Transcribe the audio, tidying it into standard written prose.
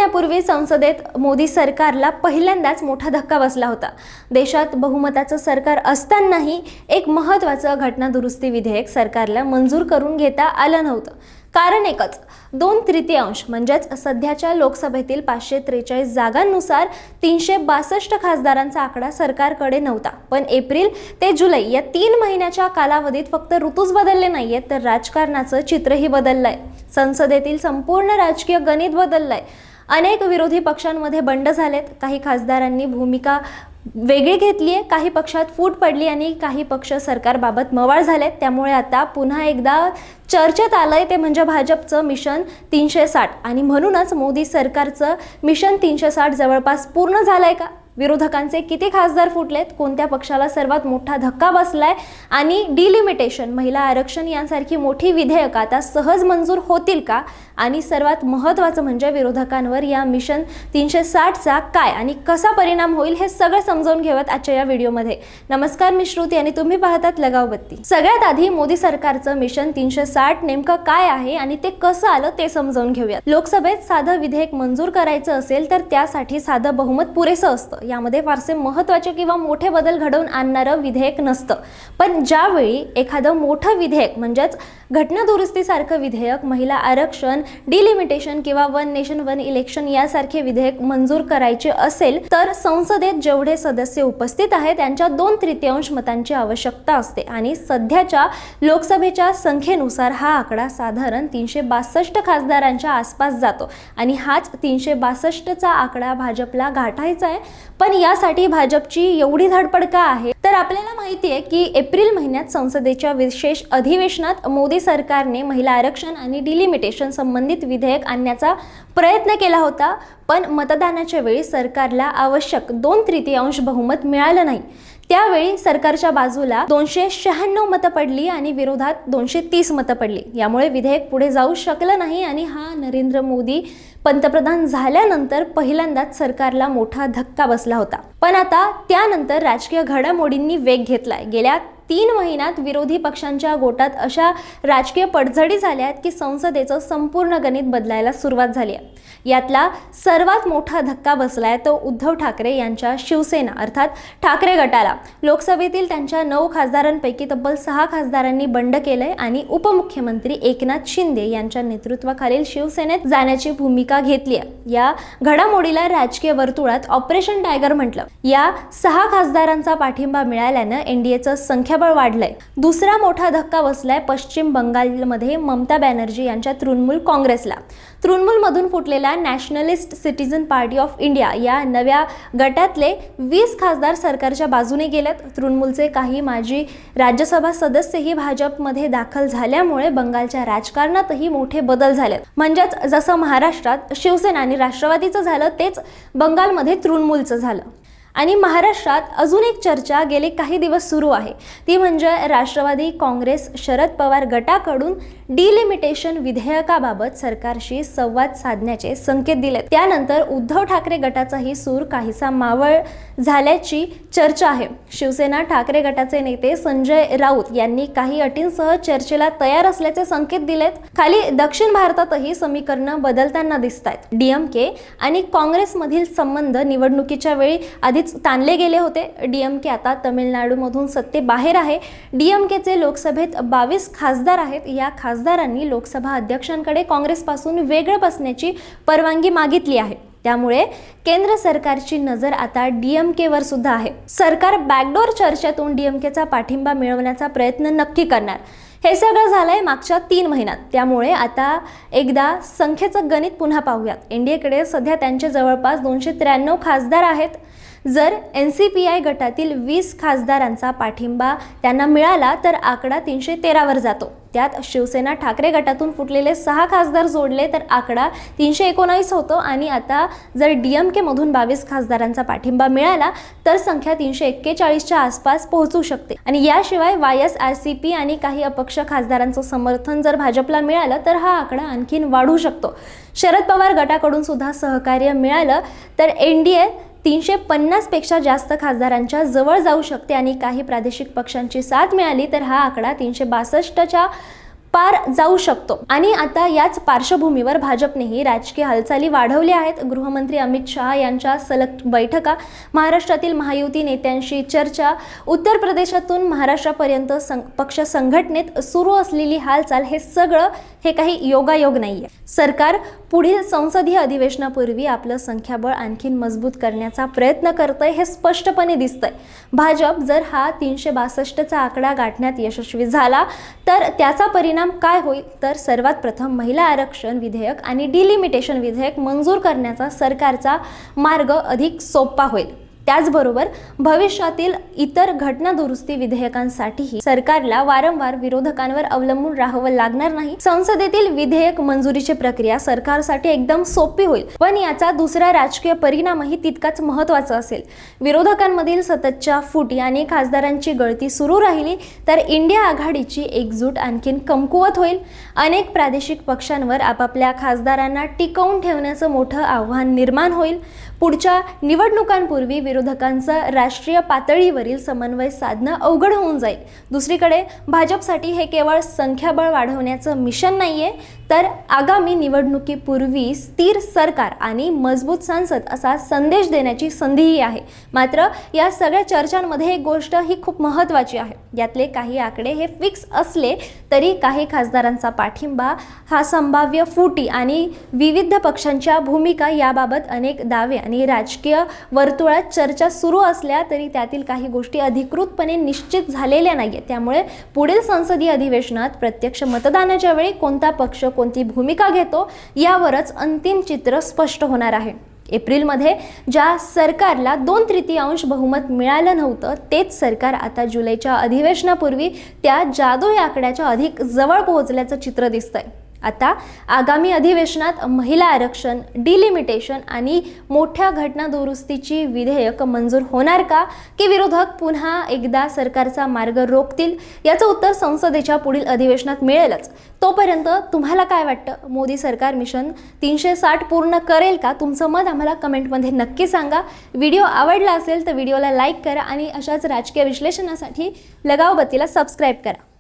महिन्यापूर्वी संसदेत मोदी सरकारला पहिल्यांदाच मोठा धक्का बसला होता। देशात बहुमताचं सरकार असतानाही एक महत्त्वाचं घटनादुरुस्ती विधेयक सरकारला मंजूर करून घेता आलं नव्हतं। कारण एकच, 2/3 म्हणजेच सध्याच्या लोकसभेतील 543 जागांनुसार 362 खासदारांचा आकडा सरकारकडे नव्हता। पण एप्रिल ते जुलै या 3 महिन्याच्या कालावधीत फक्त ऋतूच बदलले नाहीयेत, तर राजकारणाचं चित्रही बदललंय। संसदेतील संपूर्ण राजकीय गणित बदललंय। अनेक विरोधी पक्षांमध्ये बंड झालेत, काही खासदारांनी भूमिका वेगळी घेतली आहे, काही पक्षात फूट पडली आणि काही पक्ष सरकारबाबत मवाळ झालेत। त्यामुळे आता पुन्हा एकदा चर्चेत आलंय ते म्हणजे भाजपचं मिशन 360 आणि म्हणूनच मोदी सरकारचं मिशन 360 जवळपास पूर्ण झालंय का? विरोधकांचे किती खासदार फुटलेत? कोणत्या पक्षाला सर्वात मोठा धक्का बसलाय? आणि डिलिमिटेशन, महिला आरक्षण यांसारखी मोठी विधेयक आता सहज मंजूर होतील का? आणि सर्वात महत्त्वाचं म्हणजे विरोधकांवर या मिशन 360चा काय आणि कसा परिणाम होईल हे सगळं समजावून घेऊयात आजच्या या व्हिडिओमध्ये। नमस्कार, मी श्रुती आणि तुम्ही पाहतात लगाव बत्ती। सगळ्यात आधी मोदी सरकारचं मिशन 360 नेमकं काय आहे आणि ते कसं आलं ते समजावून घेऊयात। लोकसभेत साधं विधेयक मंजूर करायचं असेल तर त्यासाठी साधं बहुमत पुरेसं असतं। यामध्ये फारसे महत्त्वाचे किंवा मोठे बदल घडवून आणणारं विधेयक नसतं। पण ज्यावेळी एखादं मोठं विधेयक म्हणजेच घटनादुरुस्तीसारखं विधेयक, महिला आरक्षण, डिलिमिटेशन किंवा वन नेशन वन इलेक्शन यासारखे विधेयक मंजूर करायचे असेल तर संसदेत जेवढे सदस्य उपस्थित आहेत त्यांच्या 2/3 मतांची आवश्यकता असते। आणि सध्याच्या लोकसभेच्या संख्येनुसार हा आकडा साधारण 362 खासदारांच्या आसपास जातो आणि हाच 362चा आकडा भाजपला गाठायचा आहे। पण यासाठी भाजपची एवढी धडपड का आहे? तर आपल्याला माहिती आहे की एप्रिल महिन्यात संसदेच्या विशेष अधिवेशनात मोदी सरकारने महिला आरक्षण आणि डिलिमिटेशन संबंधित विधेयक आणण्याचा प्रयत्न केला होता, पण मतदानाच्या वेळी सरकारला आवश्यक 2/3 बहुमत मिळालं नाही। त्यावेळी सरकारच्या बाजूला 296 मतं पडली आणि विरोधात 230 मतं पडली। यामुळे विधेयक पुढे जाऊ शकलं नाही आणि हा नरेंद्र मोदी पंतप्रधान झाल्यानंतर पहिल्यांदाच सरकारला मोठा धक्का बसला होता। पण आता त्यानंतर राजकीय घडामोडींनी वेग घेतलाय। गेल्या 3 महिन्यात विरोधी पक्षांच्या गोटात अशा राजकीय पडझडी झाल्या आहेत की संसदेचं संपूर्ण गणित बदलायला सुरुवात झाली आहे। यातला सर्वात मोठा धक्का बसलाय तो उद्धव ठाकरे यांच्या शिवसेना अर्थात ठाकरे गटाला। लोकसभेतील त्यांच्या 9 खासदारांपैकी तब्बल 6 खासदारांनी बंड केलंय आणि उपमुख्यमंत्री एकनाथ शिंदे यांच्या नेतृत्वाखालील शिवसेनेत जाण्याची भूमिका घेतली आहे। या घडामोडीला राजकीय वर्तुळात ऑपरेशन टायगर म्हटलं। या 6 खासदारांचा पाठिंबा मिळाल्यानं एनडीएचं संख्याबळ वाढलंय। दुसरा मोठा धक्का बसलाय पश्चिम बंगालमध्ये ममता बॅनर्जी यांच्या तृणमूल काँग्रेसला। तृणमूलमधून फुटलेल्या nationalist citizen party of India या नव्या गटातले 20 खासदार सरकारच्या बाजूने गेलेत। तृणमूलचे काही माजी राज्यसभा सदस्यही भाजपमध्ये दाखल झाल्यामुळे बंगालच्या राजकारणातही मोठे बदल झालेत। म्हणजेच जसं महाराष्ट्रात शिवसेना आणि राष्ट्रवादीचं झालं तेच बंगालमध्ये तृणमूलचं झालं। आणि महाराष्ट्रात अजून एक चर्चा गेले काही दिवस सुरू आहे, ती म्हणजे राष्ट्रवादी काँग्रेस शरद पवार गटाकडून डिलिमिटेशन विधेयकाबाबत सरकारशी संवाद साधण्याचे संकेत दिले। त्यानंतर उद्धव ठाकरे गटाचाही सूर काहीसा मावळ झाल्याची चर्चा आहे। शिवसेना ठाकरे गटाचे नेते संजय राऊत यांनी काही अटींसह चर्चेला तयार असल्याचे संकेत दिलेत। खाली दक्षिण भारतातही समीकरणं बदलताना दिसतायत। डीएमके आणि काँग्रेसमधील संबंध निवडणुकीच्या वेळी आधीच ताणले गेले होते। डीएमके आता तमिळनाडूमधून सत्तेबाहेर आहे। डीएमकेचे लोकसभेत 22 खासदार आहेत। या खासदारांनी लोकसभा अध्यक्षांकडे काँग्रेसपासून वेगळं बसण्याची परवानगी मागितली आहे। त्यामुळे केंद्र सरकारची नजर आता डीएमकेवर सुद्धा आहे। सरकार बॅकडोर चर्चेतून डीएमकेचा पाठिंबा मिळवण्याचा प्रयत्न नक्की करणार। हे सगळं झालंय मागच्या 3 महिन्यात। त्यामुळे आता एकदा संख्येचं गणित पुन्हा पाहूयात। एनडीएकडे सध्या त्यांचे जवळपास 293 खासदार आहेत। जर एनसीपीआय गटातील 20 खासदारांचा पाठिंबा त्यांना मिळाला तर आकडा 313 वर जातो। त्यात शिवसेना ठाकरे गटातून फुटलेले 6 खासदार जोडले तर आकडा 319 होतो। आणि आता जर डीएमके मधून 22 खासदारांचा पाठिंबा मिळाला तर संख्या 341च्या आसपास पोहोचू शकते। आणि याशिवाय वायएसआरसीपी आणि काही अपक्ष खासदारांचं समर्थन जर भाजपला मिळालं तर हा आकडा आणखीन वाढू शकतो। शरद पवार गटाकडून सुद्धा सहकार्य मिळालं तर एनडीए 350 पेक्षा जास्त खासदारांच्या जवळ जाऊ शकते आणि काही प्रादेशिक पक्षांची साथ मिळाली तर हा आकडा 362च्या पार जाऊ शकतो। आणि आता याच पार्श्वभूमीवर भाजपनेही राजकीय हालचाली वाढवल्या आहेत। गृहमंत्री अमित शहा यांच्या सलग बैठका, महाराष्ट्रातील महायुती नेत्यांशी चर्चा, उत्तर प्रदेशातून महाराष्ट्रापर्यंत पक्ष संघटनेत सुरू असलेली हालचाल, हे काही योगायोग नाहीये। सरकार पुढील संसदीय अधिवेशनापूर्वी आपलं संख्याबळ आणखीन मजबूत करण्याचा प्रयत्न करतंय, हे स्पष्टपणे दिसतंय। भाजप जर हा 362चा आकडा गाठण्यात यशस्वी झाला तर त्याचा परिणाम काय होईल, तर सर्वात प्रथम महिला आरक्षण विधेयक आणि डिलिमिटेशन विधेयक मंजूर करण्याचा सरकारचा मार्ग अधिक सोपा होईल। त्याचबरोबर भविष्यातील इतर घटना दुरुस्ती विधेयकांसाठीही सरकारला वारंवार विरोधकांवर अवलंबून राहावं लागणार नाही। संसदेतील विधेयक मंजुरीची प्रक्रिया सरकारसाठी एकदम सोपी होईल। पण याचा दुसरा राजकीय परिणामही तितकाच महत्त्वाचा असेल। विरोधकांमधील सततच्या फुटी आणि खासदारांची गळती सुरू राहिली तर इंडिया आघाडीची एकजूट आणखीन कमकुवत होईल। अनेक प्रादेशिक पक्षांवर आपापल्या खासदारांना टिकवून ठेवण्याचं मोठं आव्हान निर्माण होईल। पुढच्या निवडणुकांपूर्वी विरोधकांचा राष्ट्रीय पातळीवरील समन्वय साधणं अवघड होऊन जाईल। दुसरीकडे भाजपसाठी हे केवळ संख्याबळ वाढवण्याचं मिशन नाहीये, तर आगामी निवडणुकीपूर्वी स्थिर सरकार आणि मजबूत संसद असा संदेश देण्याची संधीही आहे। मात्र या सगळ्या चर्चांमध्ये एक गोष्ट ही खूप महत्त्वाची आहे। यातले काही आकडे हे फिक्स असले तरी काही खासदारांचा पाठिंबा, हा संभाव्य फुटी आणि विविध पक्षांच्या भूमिका याबाबत अनेक दावे आणि राजकीय वर्तुळात चर्चा सुरू असल्या तरी त्यातील काही गोष्टी अधिकृतपणे निश्चित झालेल्या नाहीये। त्यामुळे पुढील संसदीय अधिवेशनात प्रत्यक्ष मतदानाच्या वेळी कोणता पक्ष कोणती भूमिका घेतो यावरच अंतिम चित्र स्पष्ट होणार आहे। एप्रिलमध्ये ज्या सरकारला 2/3 बहुमत मिळालं नव्हतं, तेच सरकार आता जुलैच्या अधिवेशनापूर्वी त्या जादुई आकड्याच्या अधिक जवळ पोहोचल्याचं चित्र दिसतंय। आता आगामी अधिवेशनात महिला आरक्षण, डिलिमिटेशन आणि मोठ्या घटना दुरुस्तीची विधेयक मंजूर होणार का, की विरोधक पुन्हा एकदा सरकारचा मार्ग रोखतील, याचं उत्तर संसदेच्या पुढील अधिवेशनात मिळेलच। तोपर्यंत तुम्हाला काय वाटतं, मोदी सरकार मिशन 360 पूर्ण करेल का? तुमचं मत आम्हाला कमेंटमध्ये नक्की सांगा। व्हिडिओ आवडला असेल तर व्हिडिओला लाईक करा आणि अशाच राजकीय विश्लेषणासाठी लगाव बत्तीला सबस्क्राईब करा।